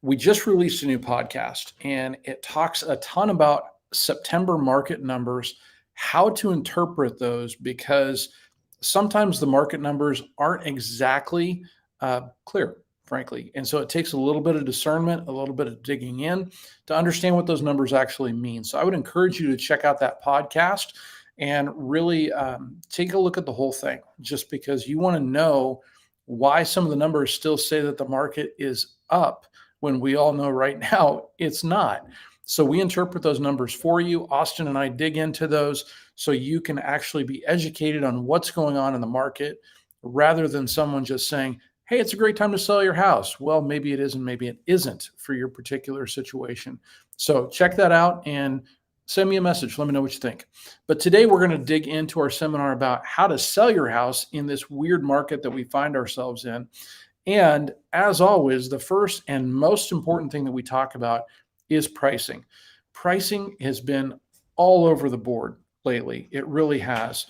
We just released a new podcast and it talks a ton about September market numbers, how to interpret those, because sometimes the market numbers aren't exactly clear, frankly. And so it takes a little bit of discernment, a little bit of digging in to understand what those numbers actually mean. So I would encourage you to check out that podcast and really take a look at the whole thing, just because you want to know why some of the numbers still say that the market is up when we all know right now it's not. So we interpret those numbers for you. Austin and I dig into those so you can actually be educated on what's going on in the market rather than someone just saying, hey, it's a great time to sell your house. Well, maybe it is and maybe it isn't for your particular situation. So check that out and send me a message. Let me know what you think. But today we're going to dig into our seminar about how to sell your house in this weird market that we find ourselves in. And as always, the first and most important thing that we talk about is pricing. Pricing has been all over the board lately. It really has.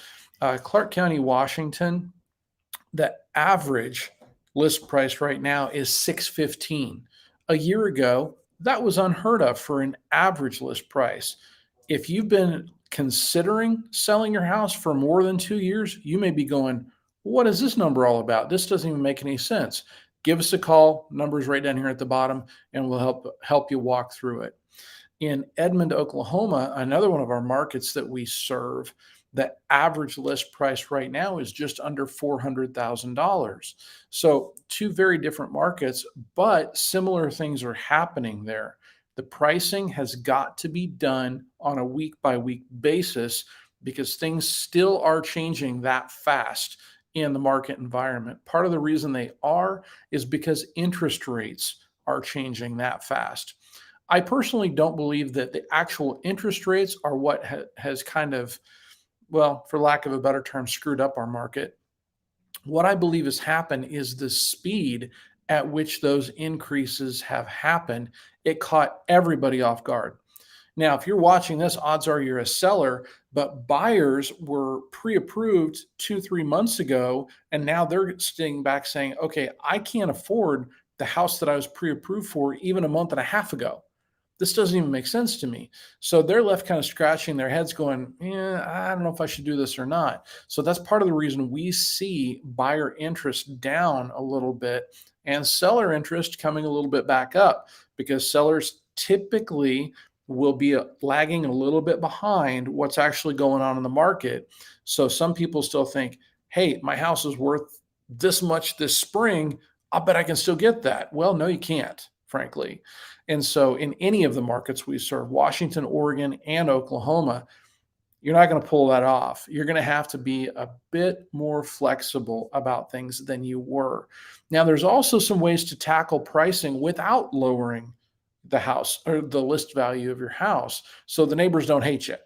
Clark County, Washington, the average list price right now is $615. A year ago, that was unheard of for an average list price. If you've been considering selling your house for more than 2 years, you may be going, what is this number all about? This doesn't even make any sense. Give us a call. Number's right down here at the bottom, and we'll help you walk through it. In Edmond, Oklahoma, another one of our markets that we serve, the average list price right now is just under $400,000. So two very different markets, but similar things are happening there. The pricing has got to be done on a week by week basis because things still are changing that fast in the market environment. Part of the reason they are is because interest rates are changing that fast. I personally don't believe that the actual interest rates are what has kind of, well, for lack of a better term, screwed up our market. What I believe has happened is the speed at which those increases have happened. It caught everybody off guard. Now, if you're watching this, odds are you're a seller, but buyers were pre-approved 2-3 months ago, and now they're sitting back saying, okay, I can't afford the house that I was pre-approved for even a month and a half ago. This doesn't even make sense to me. So they're left kind of scratching their heads going, yeah, I don't know if I should do this or not. So that's part of the reason we see buyer interest down a little bit and seller interest coming a little bit back up, because sellers typically will be lagging a little bit behind what's actually going on in the market. So some people still think, hey, my house is worth this much this spring. I bet I can still get that. Well, no, you can't, frankly. And so in any of the markets we serve, Washington, Oregon, and Oklahoma, you're not going to pull that off. You're going to have to be a bit more flexible about things than you were. Now, there's also some ways to tackle pricing without lowering the house or the list value of your house so the neighbors don't hate you.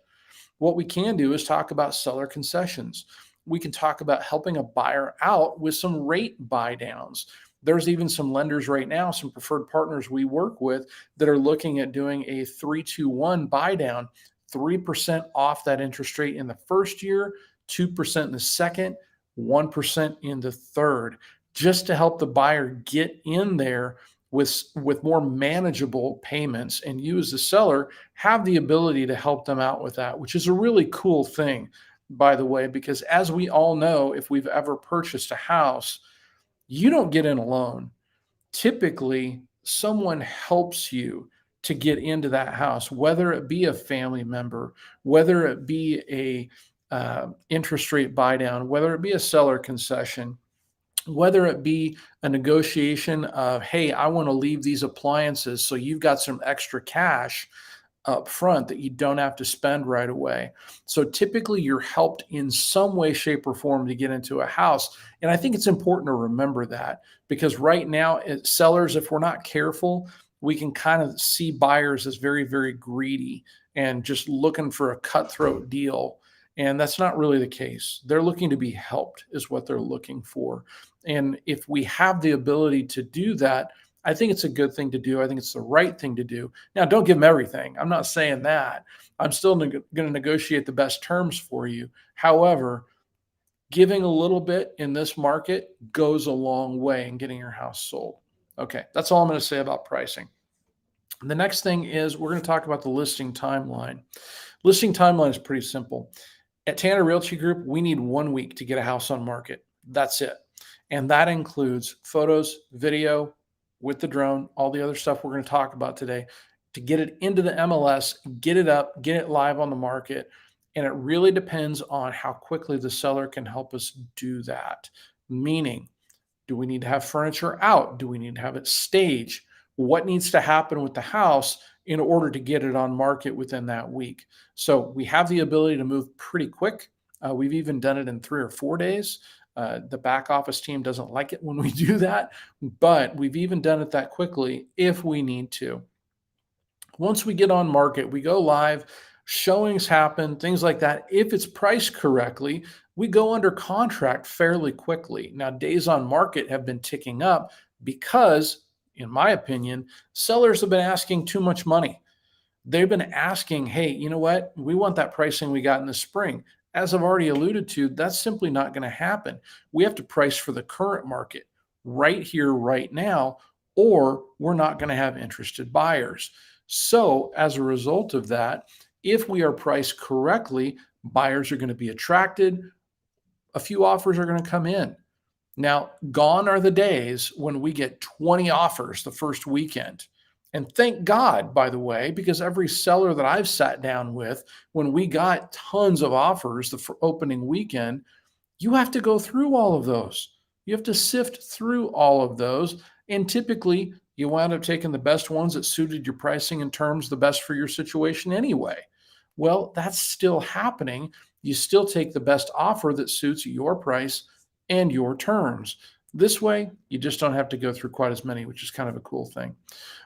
What we can do is talk about seller concessions. We can talk about helping a buyer out with some rate buy downs. There's even some lenders right now, some preferred partners we work with, that are looking at doing a 3-2-1 buy down, 3% off that interest rate in the first year, 2% in the second, 1% in the third, just to help the buyer get in there with more manageable payments, and you as the seller have the ability to help them out with that, which is a really cool thing, by the way, because as we all know, if we've ever purchased a house, you don't get in alone. Typically, someone helps you to get into that house, whether it be a family member, whether it be a interest rate buy down, whether it be a seller concession, whether it be a negotiation of, hey, I want to leave these appliances so you've got some extra cash up front that you don't have to spend right away. So typically you're helped in some way, shape, or form to get into a house. And I think it's important to remember that, because right now, sellers, if we're not careful, we can kind of see buyers as very, very greedy and just looking for a cutthroat deal. And that's not really the case. They're looking to be helped is what they're looking for. And if we have the ability to do that, I think it's a good thing to do. I think it's the right thing to do. Now, don't give them everything. I'm not saying that. I'm still going to negotiate the best terms for you. However, giving a little bit in this market goes a long way in getting your house sold. Okay, that's all I'm going to say about pricing. The next thing is we're going to talk about the listing timeline. Listing timeline is pretty simple. At Tanner Realty Group, we need 1 week to get a house on market. That's it. And that includes photos, video with the drone, all the other stuff we're going to talk about today to get it into the MLS, get it up, get it live on the market. And it really depends on how quickly the seller can help us do that. Meaning, do we need to have furniture out? Do we need to have it staged? What needs to happen with the house in order to get it on market within that week? So we have the ability to move pretty quick. We've even done it in 3 or 4 days. The back office team doesn't like it when we do that, but we've even done it that quickly if we need to. Once we get on market, we go live, showings happen, things like that. If it's priced correctly, we go under contract fairly quickly. Now, days on market have been ticking up because, in my opinion, sellers have been asking too much money. They've been asking, hey, you know what? We want that pricing we got in the spring. As I've already alluded to, that's simply not going to happen. We have to price for the current market right here, right now, or we're not going to have interested buyers. So, as a result of that, if we are priced correctly, buyers are going to be attracted. A few offers are going to come in. Now, gone are the days when we get 20 offers the first weekend. And thank God, by the way, because every seller that I've sat down with, when we got tons of offers the opening weekend, you have to go through all of those. You have to sift through all of those. And typically, you wind up taking the best ones that suited your pricing and terms the best for your situation anyway. Well, that's still happening. You still take the best offer that suits your price and your terms. This way, you just don't have to go through quite as many, which is kind of a cool thing.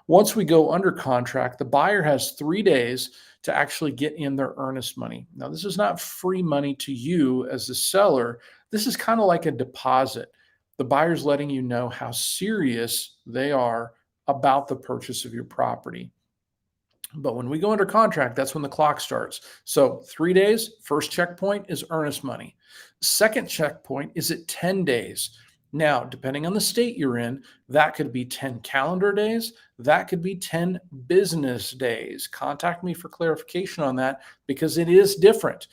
Once we go under contract, the buyer has 3 days to actually get in their earnest money. Now, this is not free money to you as the seller. This is kind of like a deposit. The buyer's letting you know how serious they are about the purchase of your property. But when we go under contract, that's when the clock starts. So 3 days, first checkpoint is earnest money. Second checkpoint is at 10 days. Now, depending on the state you're in, that could be 10 calendar days. That could be 10 business days. Contact me for clarification on that because it is different.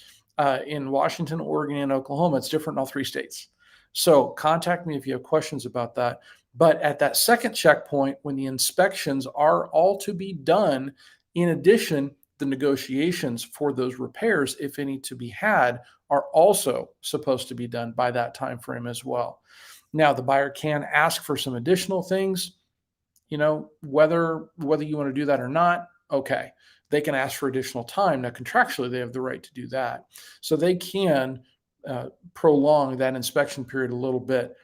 In Washington, Oregon, and Oklahoma, it's different in all 3 states. So contact me if you have questions about that. But at that second checkpoint, when the inspections are all to be done, in addition, the negotiations for those repairs, if any to be had, are also supposed to be done by that time frame as well. Now, the buyer can ask for some additional things, whether you want to do that or not, okay. They can ask for additional time. Now, contractually, they have the right to do that. So they can prolong that inspection period a little bit.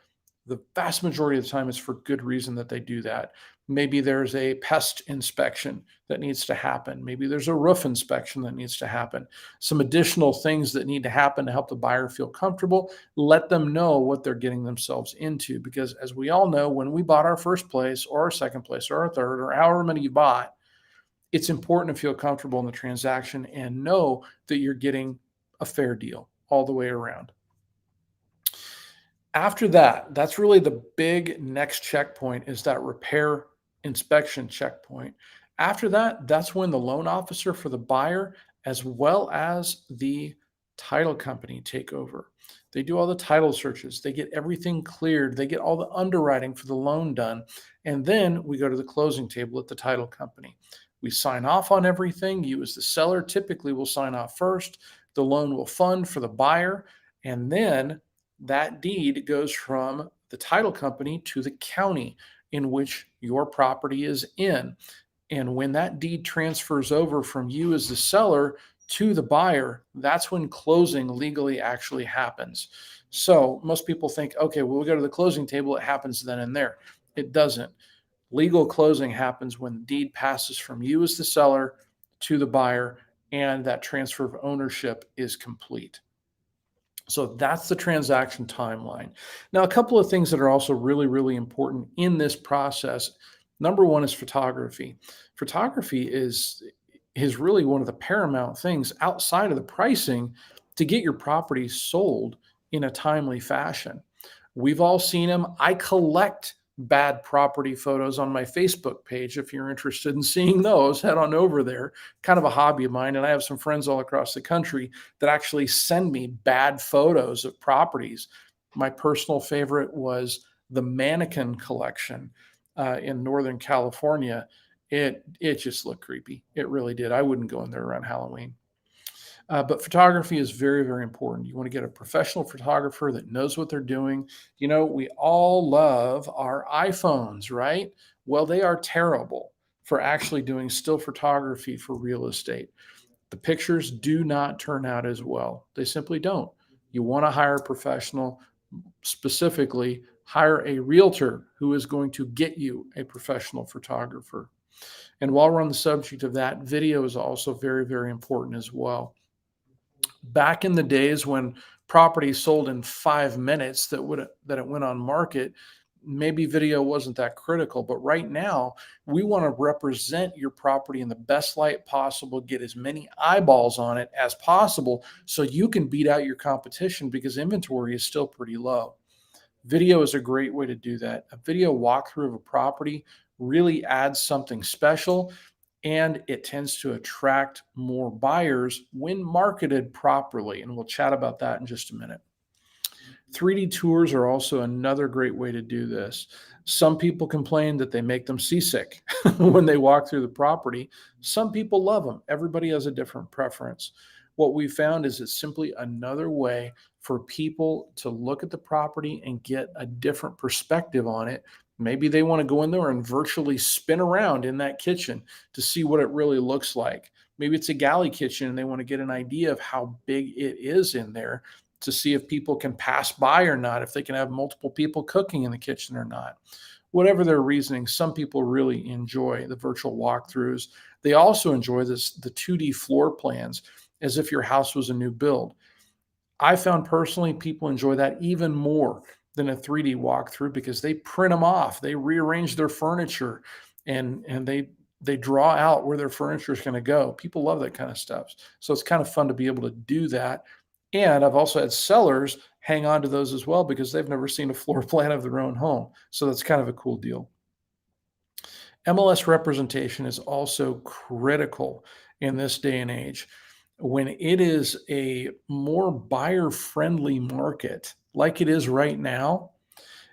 The vast majority of the time, it's for good reason that they do that. Maybe there's a pest inspection that needs to happen. Maybe there's a roof inspection that needs to happen. Some additional things that need to happen to help the buyer feel comfortable. Let them know what they're getting themselves into. Because as we all know, when we bought our first place or our second place or our third or however many you bought, it's important to feel comfortable in the transaction and know that you're getting a fair deal all the way around. After that, that's really the big next checkpoint is that repair inspection checkpoint. After that, that's when the loan officer for the buyer as well as the title company take over. They do all the title searches. They get everything cleared. They get all the underwriting for the loan done. And then we go to the closing table at the title company. We sign off on everything. You as the seller typically will sign off first. The loan will fund for the buyer. And then that deed goes from the title company to the county in which your property is in. And when that deed transfers over from you as the seller to the buyer, that's when closing legally actually happens. So most people think, okay, well, we go to the closing table, it happens then and there. It doesn't. Legal closing happens when the deed passes from you as the seller to the buyer and that transfer of ownership is complete. So that's the transaction timeline. Now, a couple of things that are also really, really important in this process. Number one is photography. Photography is really one of the paramount things outside of the pricing to get your property sold in a timely fashion. We've all seen them. I collect bad property photos on my Facebook page. If you're interested in seeing those, head on over there. Kind of a hobby of mine. And I have some friends all across the country that actually send me bad photos of properties. My personal favorite was the mannequin collection in Northern California. It just looked creepy. It really did. I wouldn't go in there around Halloween. But photography is very, very important. You want to get a professional photographer that knows what they're doing. We all love our iPhones, right? Well, they are terrible for actually doing still photography for real estate. The pictures do not turn out as well. They simply don't. You want to hire a professional, specifically, hire a realtor who is going to get you a professional photographer. And while we're on the subject of that, video is also very, very important as well. Back in the days when property sold in 5 minutes that it went on market, maybe video wasn't that critical. But right now, we want to represent your property in the best light possible, get as many eyeballs on it as possible so you can beat out your competition because inventory is still pretty low. Video is a great way to do that. A video walkthrough of a property really adds something special, and it tends to attract more buyers when marketed properly. And we'll chat about that in just a minute. 3D tours are also another great way to do this. Some people complain that they make them seasick when they walk through the property. Some people love them. Everybody has a different preference. What we found is it's simply another way for people to look at the property and get a different perspective on it. Maybe they want to go in there and virtually spin around in that kitchen to see what it really looks like. Maybe it's a galley kitchen and they want to get an idea of how big it is in there to see if people can pass by or not, if they can have multiple people cooking in the kitchen or not. Whatever their reasoning, some people really enjoy the virtual walkthroughs. They also enjoy the 2D floor plans as if your house was a new build. I found personally people enjoy that even more than a 3D walkthrough because they print them off, they rearrange their furniture, and they draw out where their furniture is going to go. People love that kind of stuff. So it's kind of fun to be able to do that. And I've also had sellers hang on to those as well because they've never seen a floor plan of their own home. So that's kind of a cool deal. MLS representation is also critical in this day and age. When it is a more buyer friendly market like it is right now,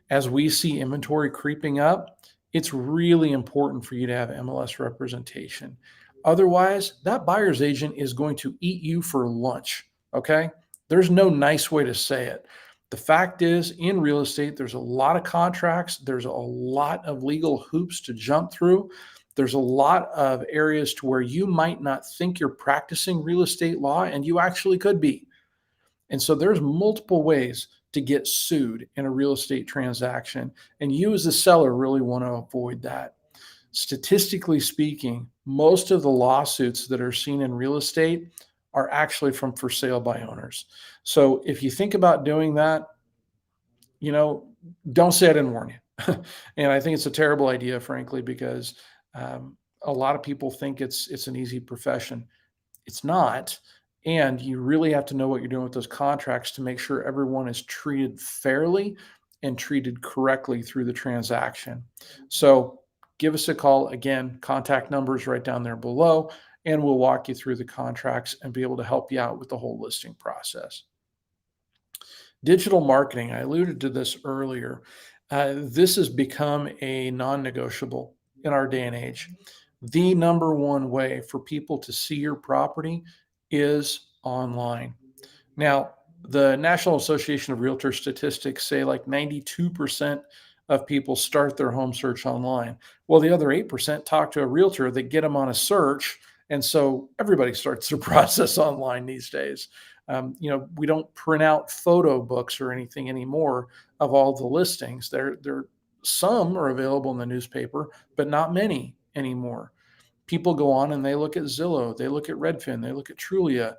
as we see inventory creeping up, it's really important for you to have MLS representation. Otherwise, that buyer's agent is going to eat you for lunch. Okay. There's no nice way to say it. The fact is, in real estate, there's a lot of contracts, there's a lot of legal hoops to jump through. There's a lot of areas to where you might not think you're practicing real estate law, and you actually could be. And so there's multiple ways to get sued in a real estate transaction. And you as a seller really want to avoid that. Statistically speaking, most of the lawsuits that are seen in real estate are actually from for sale by owners. So if you think about doing that, you know, don't say I didn't warn you. And I think it's a terrible idea, frankly, because a lot of people think it's an easy profession. It's not. And you really have to know what you're doing with those contracts to make sure everyone is treated fairly and treated correctly through the transaction. So give us a call. Again, contact numbers right down there below, and we'll walk you through the contracts and be able to help you out with the whole listing process. Digital marketing, I alluded to this earlier. This has become a non negotiable in our day and age. The number one way for people to see your property is online. Now, the National Association of Realtor Statistics say like 92% of people start their home search online. Well, the other 8% talk to a realtor that get them on a search. And so everybody starts their process online these days. We don't print out photo books or anything anymore of all the listings. Some are available in the newspaper, but not many anymore. People go on and they look at Zillow, they look at Redfin, they look at Trulia.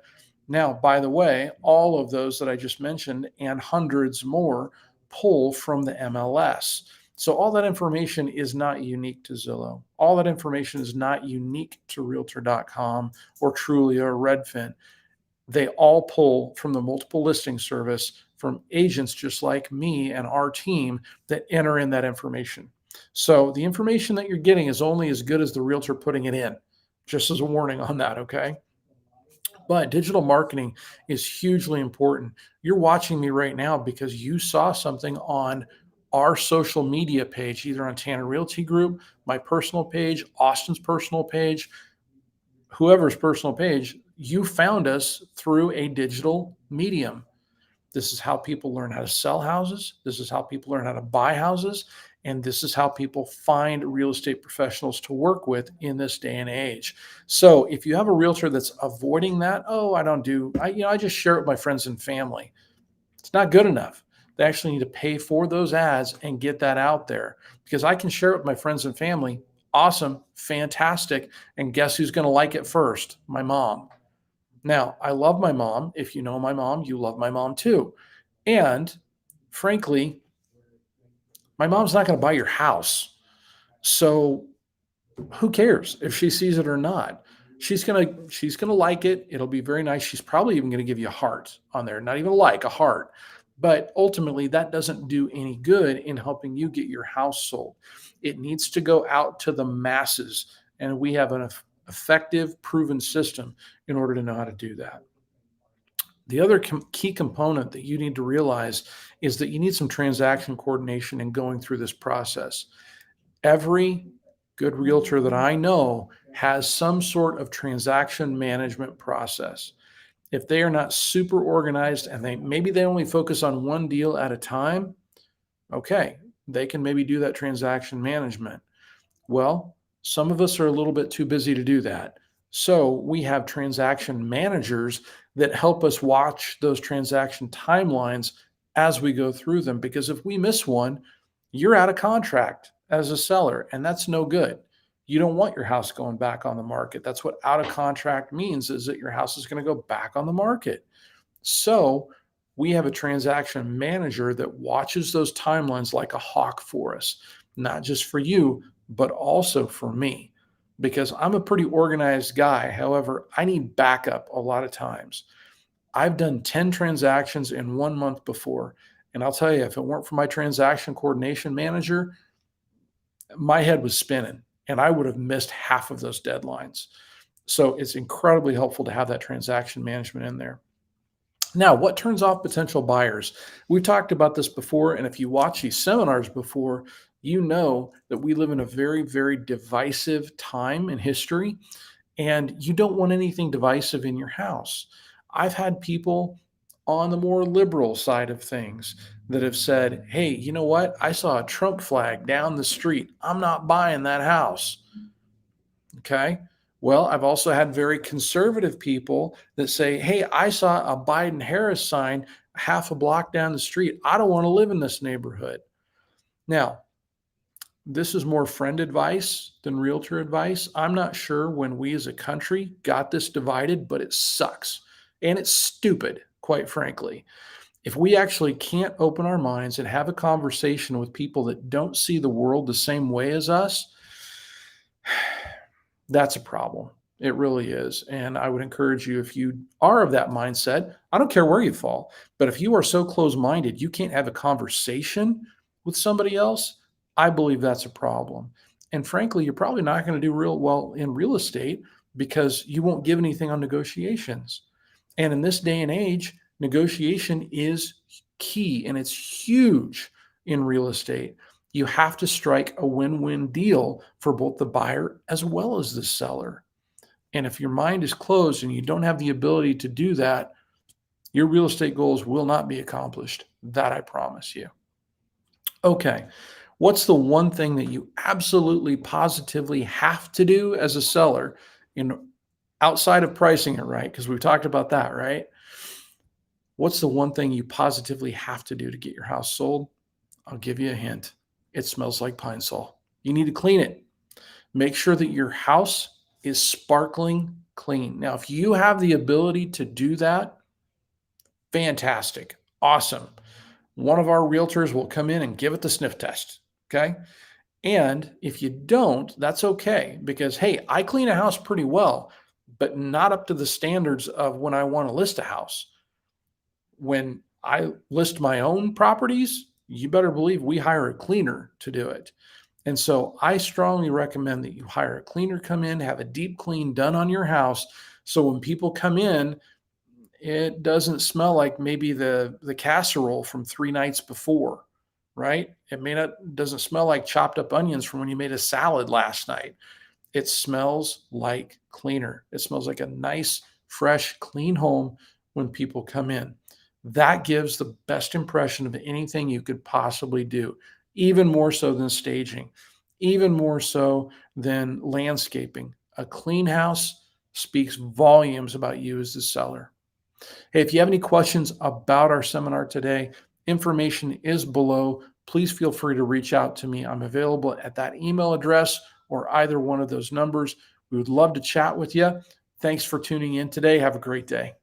Now, by the way, all of those that I just mentioned and hundreds more pull from the MLS. So all that information is not unique to Zillow. All that information is not unique to Realtor.com or Trulia or Redfin. They all pull from the multiple listing service from agents just like me and our team that enter in that information. So the information that you're getting is only as good as the realtor putting it in, just as a warning on that, okay? But digital marketing is hugely important. You're watching me right now because you saw something on our social media page, either on Tanner Realty Group, my personal page, Austin's personal page, whoever's personal page. You found us through a digital medium. This is how people learn how to sell houses. This is how people learn how to buy houses. And this is how people find real estate professionals to work with in this day and age. So if you have a realtor that's avoiding that, oh, I just share it with my friends and family. It's not good enough. They actually need to pay for those ads and get that out there, because I can share it with my friends and family. Awesome, fantastic. And guess who's going to like it first? My mom. Now, I love my mom. If you know my mom, you love my mom too. And frankly, my mom's not going to buy your house. So who cares if she sees it or not? She's gonna like it. It'll be very nice. She's probably even gonna give you a heart on there, not even like a heart. But ultimately, that doesn't do any good in helping you get your house sold. It needs to go out to the masses, and we have an effective, proven system in order to know how to do that. The other key component that you need to realize is that you need some transaction coordination in going through this process. Every good realtor that I know has some sort of transaction management process. If they are not super organized and they only focus on one deal at a time, okay, they can maybe do that transaction management. Well, some of us are a little bit too busy to do that. So we have transaction managers that help us watch those transaction timelines as we go through them. Because if we miss one, you're out of contract as a seller, and that's no good. You don't want your house going back on the market. That's what out of contract means, is that your house is going to go back on the market. So we have a transaction manager that watches those timelines like a hawk for us, not just for you, but also for me, because I'm a pretty organized guy. However, I need backup a lot of times. I've done 10 transactions in 1 month before. And I'll tell you, if it weren't for my transaction coordination manager, my head was spinning and I would have missed half of those deadlines. So it's incredibly helpful to have that transaction management in there. Now, what turns off potential buyers? We've talked about this before, and if you watch these seminars before, you know that we live in a very, very divisive time in history, and you don't want anything divisive in your house. I've had people on the more liberal side of things that have said, hey, you know what? I saw a Trump flag down the street. I'm not buying that house. Okay. Well, I've also had very conservative people that say, hey, I saw a Biden Harris sign half a block down the street. I don't want to live in this neighborhood. Now, this is more friend advice than realtor advice. I'm not sure when we as a country got this divided, but it sucks. And it's stupid, quite frankly. If we actually can't open our minds and have a conversation with people that don't see the world the same way as us, that's a problem. It really is. And I would encourage you, if you are of that mindset, I don't care where you fall, but if you are so close minded, you can't have a conversation with somebody else, I believe that's a problem. And frankly, you're probably not going to do real well in real estate because you won't give anything on negotiations. And in this day and age, negotiation is key and it's huge in real estate. You have to strike a win-win deal for both the buyer as well as the seller. And if your mind is closed and you don't have the ability to do that, your real estate goals will not be accomplished. That I promise you. Okay. What's the one thing that you absolutely positively have to do as a seller in outside of pricing it right? Because we've talked about that, right? What's the one thing you positively have to do to get your house sold? I'll give you a hint. It smells like pine sol. You need to clean it. Make sure that your house is sparkling clean. Now, if you have the ability to do that, fantastic. Awesome. One of our realtors will come in and give it the sniff test. Okay. And if you don't, that's okay, because, hey, I clean a house pretty well, but not up to the standards of when I want to list a house. When I list my own properties, you better believe we hire a cleaner to do it. And so I strongly recommend that you hire a cleaner, come in, have a deep clean done on your house. So when people come in, it doesn't smell like maybe the casserole from 3 nights before, right? It may not doesn't smell like chopped up onions from when you made a salad last night. It smells like cleaner. It smells like a nice, fresh, clean home when people come in. That gives the best impression of anything you could possibly do, even more so than staging, even more so than landscaping. A clean house speaks volumes about you as the seller. Hey, if you have any questions about our seminar today, information is below. Please feel free to reach out to me. I'm available at that email address or either one of those numbers. We would love to chat with you. Thanks for tuning in today. Have a great day.